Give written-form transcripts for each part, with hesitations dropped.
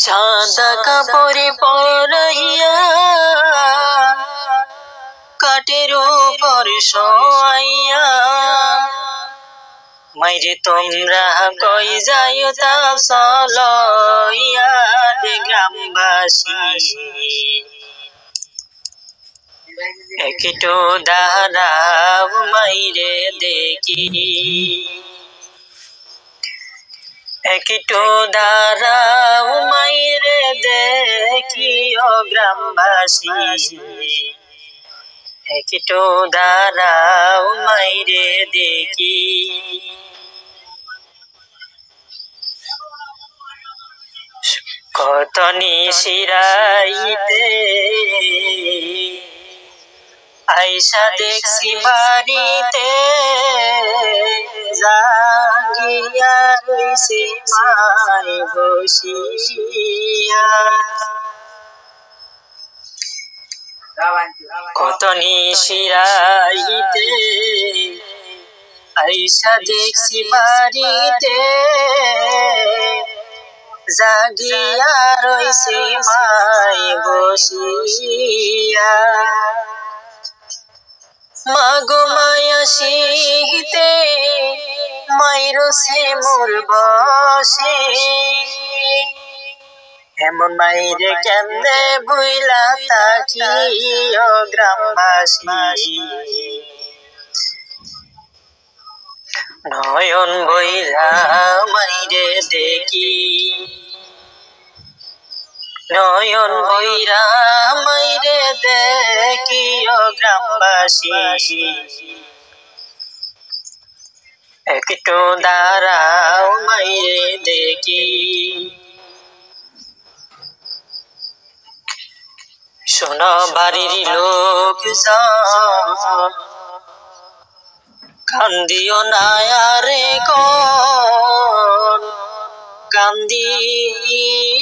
সাদা কাপড়ে পরাইয়া কাঠের উপর শোয়াইয়া মাইরে তোমরা কই যাইও তা চলইয়া রে গ্রামবাসী একটু দাঁড়াও মাইরে দেখি একটু দাঁড়াও মাইরে দেখি ও গ্রামবাসী একটু দাঁড়াও মাইরে দেখি কত নিশিরাইতে আইসা দেখছি বাড়িতে জাগিয়া রইছে মাই বসিয়া কত নিশিরাইতে আইসা দেখছি বাড়িতে জাগিয়া রইছে মাই বসিয়া মাগো মায়া শীতে মাইরছে মোর বসে এমন মাইরে কেমনে বুইলা তাকি ও গ্রামবাসী নয়ন বইলা মাইরে দেখি নয়ন বইরা মাইরে দেখি ও গ্রামবাসী একটু দাঁড়াও মাইরে দেখি শোনো বাড়ির লোকজন কান্দিও না আরে কোন কান্দিলে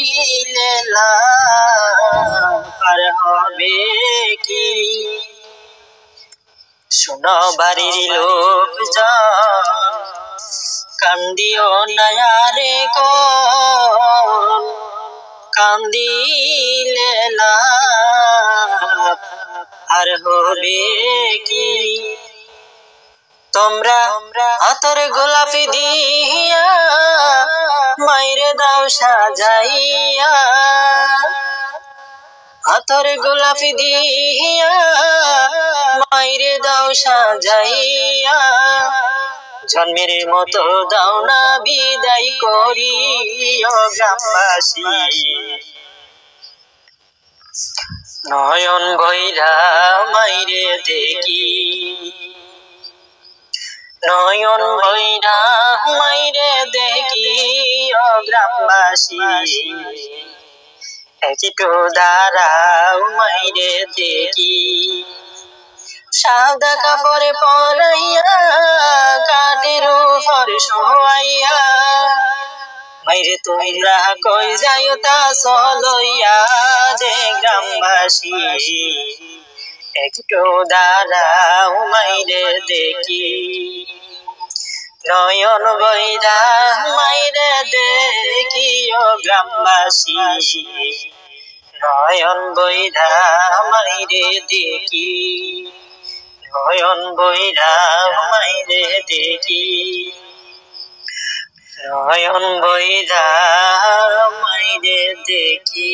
আর হবে কি শোনো বাড়ির লোকজন কান্দিও না আরে কোন কান্দিলে আর হবে কি তোমরা হাতের গোলাপি দিয়া মাইরে দাও সাজাইয়া হাতের গোলাপি দিয়া মাইরে দাও সাজাইয়া জন্মের মতো দাও না বিদায় করি ও গ্রামবাসী নয়ন বইরা মাইরে দেখি নয়ন বইরা মাইরে দেখি ও গ্রামবাসী একটু দাঁড়াও মাইরে দেখি সাদা কাপড়ে পরাইয়া কাঠের উপর শোয়াইয়া মাইরে তোমরা কই যাইও তা চলইয়া রে গ্রামবাসী একটু দাঁড়াও মাইরে দেখি নয়ন বইরা মাইরে দেখি ও গ্রামবাসী নয়ন বইরা মাইরে দেখি নয়ন বইরা মাইরে দেখি নয়ন বইরা মাইরে দেখি।